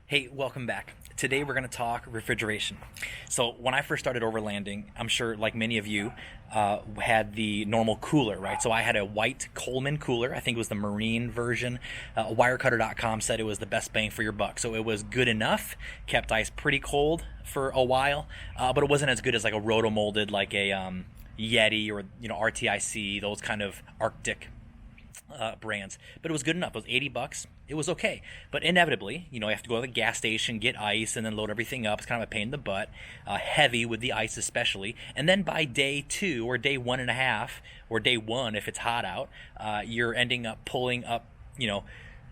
Hey, welcome back. Today we're going to talk refrigeration. So when I first started overlanding, I'm sure like many of you had the normal cooler, right? So I had a white Coleman cooler. I think it was the Marine version. Wirecutter.com said it was the best bang for your buck. So it was good enough, kept ice pretty cold for a while, but it wasn't as good as like a roto-molded, like a Yeti or RTIC, those kind of Arctic brands. But it was good enough. It was $80. It was okay. But inevitably, you have to go to the gas station, get ice, and then load everything up. It's kind of a pain in the butt, heavy with the ice especially. And then by day 2 or day 1.5 or day 1, if it's hot out, you're ending up pulling up,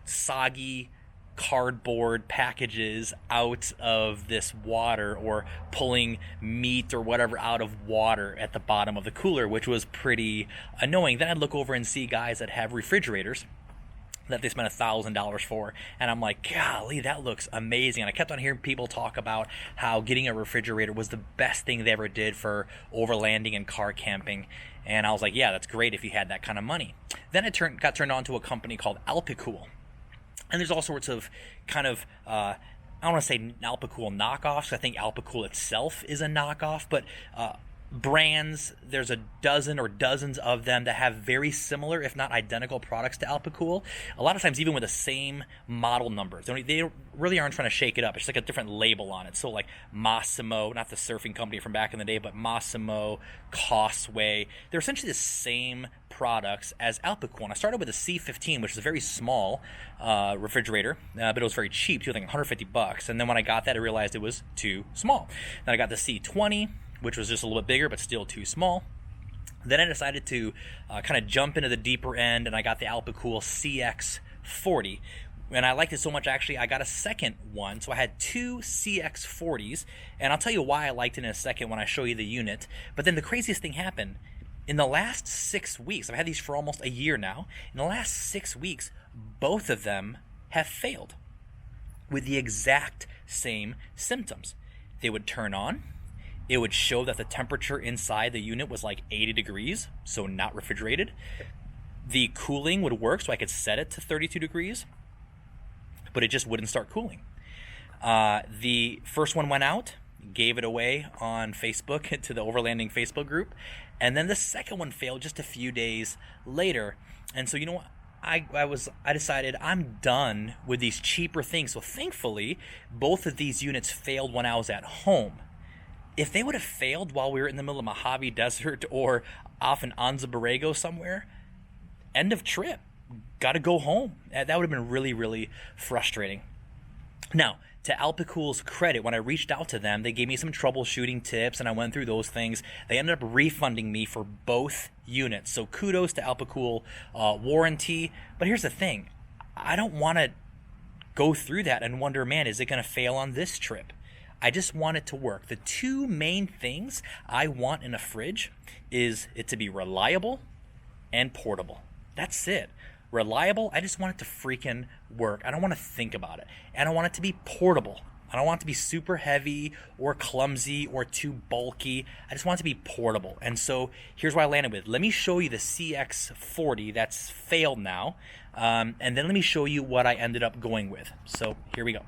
soggy cardboard packages out of this water, or pulling meat or whatever out of water at the bottom of the cooler, which was pretty annoying. Then I'd look over and see guys that have refrigerators that they spent $1,000 for, and I'm like, golly, that looks amazing. And I kept on hearing people talk about how getting a refrigerator was the best thing they ever did for overlanding and car camping. And I was like, yeah, that's great if you had that kind of money. Then it got turned on to a company called Alpicool. And there's all sorts of kind of, I don't want to say Alpicool knockoffs. I think Alpicool itself is a knockoff, but brands, there's a dozen or dozens of them that have very similar, if not identical, products to Alpicool. A lot of times even with the same model numbers. They really aren't trying to shake it up. It's like a different label on it. So like Massimo, not the surfing company from back in the day, but Massimo, Causeway, they're essentially the same products as Alpicool. And I started with a C15, which is a very small refrigerator, but it was very cheap too, I think $150. And then when I got that, I realized it was too small. Then I got the C20, which was just a little bit bigger, but still too small. Then I decided to kind of jump into the deeper end, and I got the Alpicool CX40. And I liked it so much, actually, I got a second one. So I had two CX40s, and I'll tell you why I liked it in a second when I show you the unit. But then the craziest thing happened. In the last 6 weeks, I've had these for almost a year now. In the last 6 weeks, both of them have failed with the exact same symptoms. They would turn on. It would show that the temperature inside the unit was like 80 degrees, so not refrigerated. The cooling would work, so I could set it to 32 degrees, but it just wouldn't start cooling. The first one went out, gave it away on Facebook to the Overlanding Facebook group, and then the second one failed just a few days later. And so, what? I decided I'm done with these cheaper things. So thankfully, both of these units failed when I was at home. If they would have failed while we were in the middle of Mojave Desert or off in Anza Borrego somewhere, end of trip, got to go home. That would have been really, really frustrating. Now, to Alpicool's credit, when I reached out to them, they gave me some troubleshooting tips, and I went through those things. They ended up refunding me for both units. So kudos to Alpicool warranty. But here's the thing. I don't want to go through that and wonder, man, is it going to fail on this trip? I just want it to work. The two main things I want in a fridge is it to be reliable and portable. That's it. Reliable, I just want it to freaking work. I don't want to think about it. And I want it to be portable. I don't want it to be super heavy or clumsy or too bulky. I just want it to be portable. And so here's what I landed with. Let me show you the CX40 that's failed now. And then let me show you what I ended up going with. So here we go.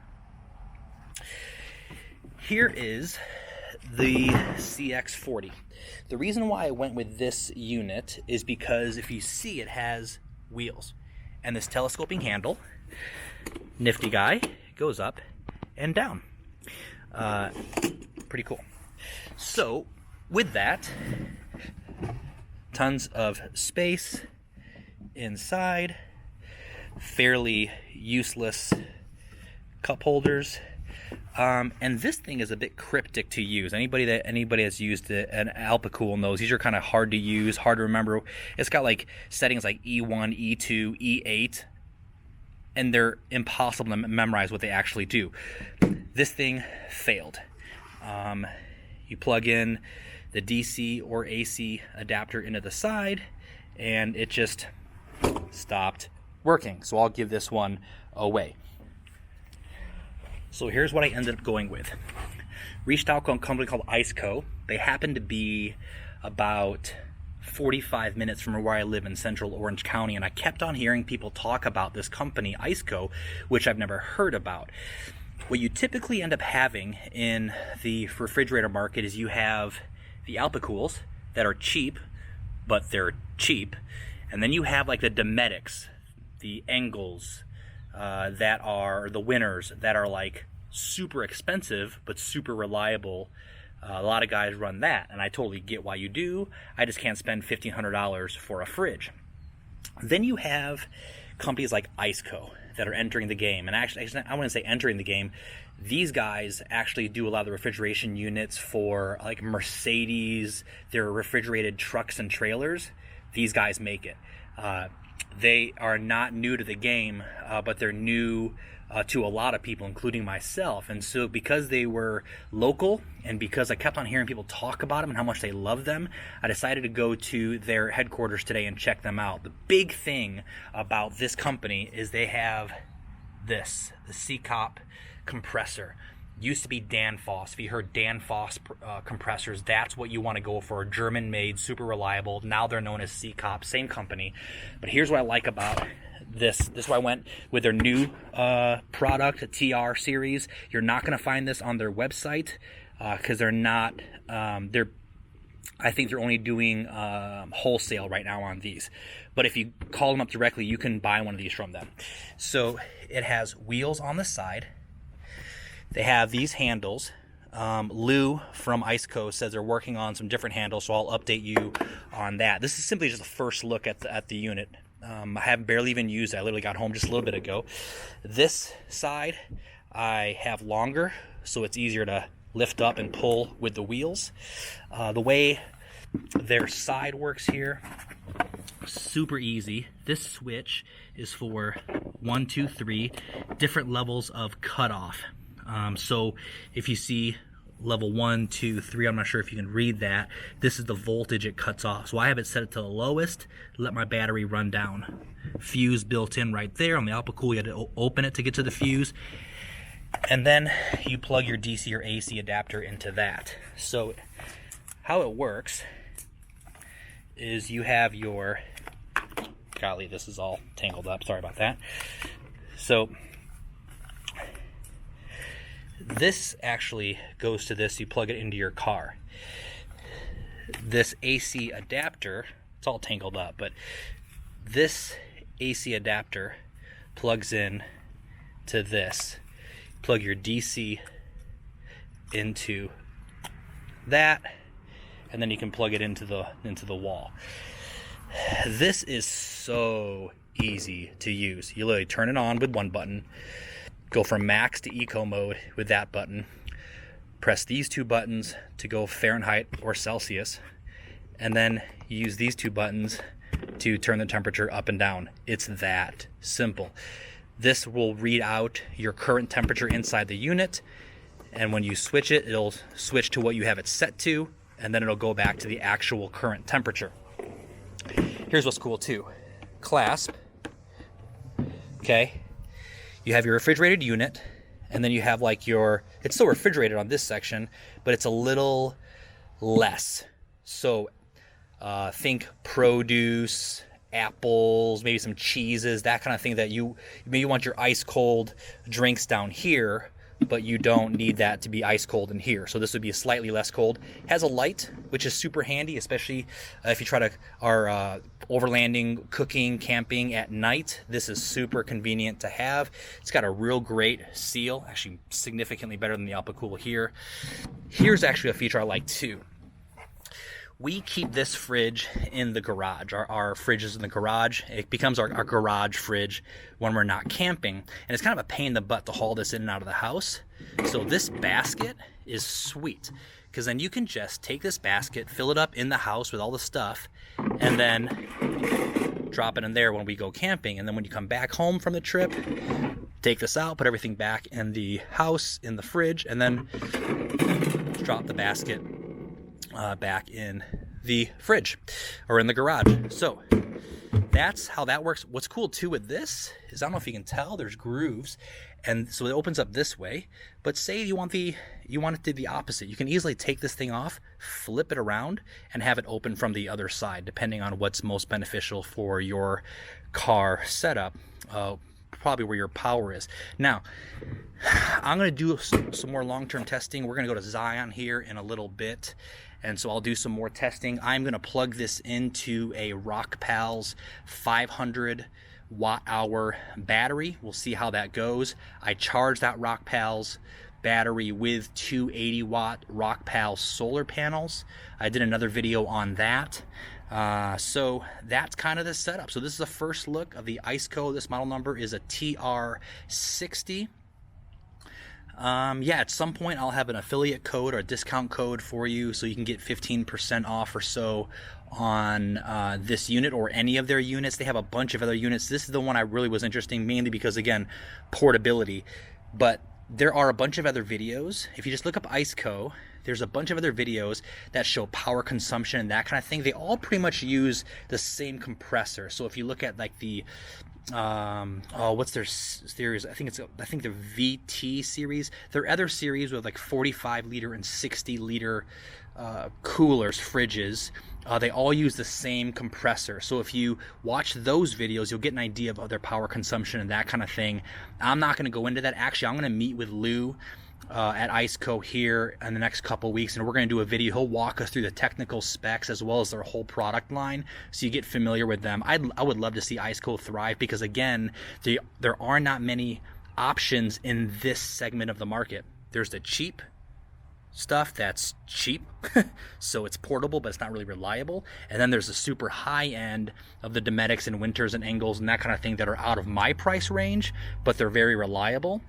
Here is the CX40. The reason why I went with this unit is because if you see, it has wheels and this telescoping handle, nifty guy, goes up and down. Pretty cool. So with that, tons of space inside, fairly useless cup holders. And this thing is a bit cryptic to use. Anybody that's used an Alpicool knows these are kind of hard to use, hard to remember. It's got like settings like E1, E2, E8, and they're impossible to memorize what they actually do. This thing failed. You plug in the DC or AC adapter into the side, and it just stopped working. So I'll give this one away. So here's what I ended up going with. Reached out to a company called ICECO. They happen to be about 45 minutes from where I live in central Orange County, and I kept on hearing people talk about this company, ICECO, which I've never heard about. What you typically end up having in the refrigerator market is you have the Alpicools that are cheap, but they're cheap. And then you have like the Dometics, the Engels, that are the winners, that are like super expensive, but super reliable. A lot of guys run that, and I totally get why you do. I just can't spend $1,500 for a fridge. Then you have companies like ICECO that are entering the game. And actually, I wouldn't say entering the game. These guys actually do a lot of the refrigeration units for like Mercedes, their refrigerated trucks and trailers. These guys make it. They are not new to the game, but they're new to a lot of people, including myself. And so because they were local and because I kept on hearing people talk about them and how much they love them, I decided to go to their headquarters today and check them out. The big thing about this company is they have this, the ICECO compressor. Used to be Danfoss. If you heard Danfoss compressors, that's what you want to go for. German-made, super reliable. Now they're known as ICECO, same company. But here's what I like about this. This is why I went with their new product, TR series. You're not going to find this on their website because they're not. I think they're only doing wholesale right now on these. But if you call them up directly, you can buy one of these from them. So it has wheels on the side. They have these handles. Lou from ICECO says they're working on some different handles, so I'll update you on that. This is simply just a first look at the unit. I haven't barely even used it. I literally got home just a little bit ago. This side I have longer, so it's easier to lift up and pull with the wheels. The way their side works here, super easy. This switch is for 1, 2, 3 different levels of cutoff. So if you see level 1, 2, 3, I'm not sure if you can read that. This is the voltage it cuts off. So I have it set it to the lowest, let my battery run down. Fuse built in right there. On the Alpicool, you had to open it to get to the fuse. And then you plug your DC or AC adapter into that. So how it works is you have your, golly, this is all tangled up. Sorry about that. So this actually goes to this. You plug it into your car. This AC adapter, it's all tangled up, but this AC adapter plugs in to this. Plug your DC into that, and then you can plug it into the wall. This is so easy to use. You literally turn it on with one button, go from max to eco mode with that button, press these two buttons to go Fahrenheit or Celsius, and then you use these two buttons to turn the temperature up and down. It's that simple. This will read out your current temperature inside the unit, and when you switch it, it'll switch to what you have it set to, and then it'll go back to the actual current temperature. Here's what's cool too. Clasp, okay? You have your refrigerated unit, and then you have like your, it's still refrigerated on this section, but it's a little less. So think produce, apples, maybe some cheeses, that kind of thing that you maybe want your ice cold drinks down here, but you don't need that to be ice cold in here. So this would be slightly less cold. Has a light, which is super handy, especially if you try to are overlanding, cooking, camping at night. This is super convenient to have. It's got a real great seal, actually significantly better than the Alpicool here. Here's actually a feature I like too. We keep this fridge in the garage. Our fridge is in the garage. It becomes our garage fridge when we're not camping. And it's kind of a pain in the butt to haul this in and out of the house. So this basket is sweet, because then you can just take this basket, fill it up in the house with all the stuff, and then drop it in there when we go camping. And then when you come back home from the trip, take this out, put everything back in the house, in the fridge, and then drop the basket back in the fridge or in the garage. So that's how that works. What's cool too with this is, I don't know if you can tell, there's grooves, and so it opens up this way. But say you want it to be the opposite, you can easily take this thing off, flip it around, and have it open from the other side, depending on what's most beneficial for your car setup. Probably where your power is. Now, I'm going to do some more long-term testing. We're going to go to Zion here in a little bit, and so I'll do some more testing. I'm going to plug this into a Rockpals 500 watt-hour battery. We'll see how that goes. I charge that Rockpals battery with 280 watt Rockpals solar panels. I did another video on that. So that's kind of the setup. So this is the first look of the ICECO. This model number is a TR60. Yeah, at some point I'll have an affiliate code or a discount code for you so you can get 15% off or so on this unit or any of their units. They have a bunch of other units. This is the one I really was interested in, mainly because, again, portability. But there are a bunch of other videos. If you just look up ICECO, there's a bunch of other videos that show power consumption and that kind of thing. They all pretty much use the same compressor. So if you look at like the what's their series? I think the VT series. There are other series with like 45 liter and 60 liter coolers, fridges. They all use the same compressor. So if you watch those videos, you'll get an idea of their power consumption and that kind of thing. I'm not going to go into that. Actually, I'm going to meet with Lou at ICECO here in the next couple weeks, and we're going to do a video. He'll walk us through the technical specs as well as their whole product line, so you get familiar with them. I would love to see ICECO thrive because, again, there are not many options in this segment of the market. There's the cheap stuff that's cheap, so it's portable, but it's not really reliable. And then there's the super high end of the Dometics and Winters and Engels and that kind of thing that are out of my price range, but they're very reliable.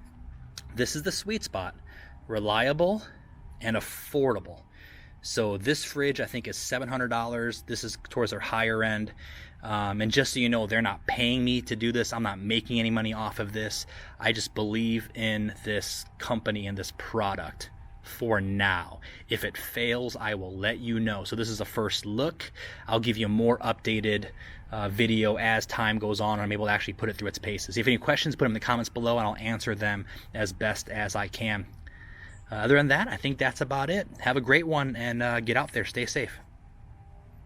This is the sweet spot. Reliable and affordable. So this fridge I think is $700. This is towards their higher end. And just so you know, they're not paying me to do this. I'm not making any money off of this. I just believe in this company and this product for now. If it fails, I will let you know. So this is a first look. I'll give you a more updated video as time goes on, and I'm able to actually put it through its paces. If you have any questions, put them in the comments below and I'll answer them as best as I can. Other than that, I think that's about it. Have a great one and get out there. Stay safe.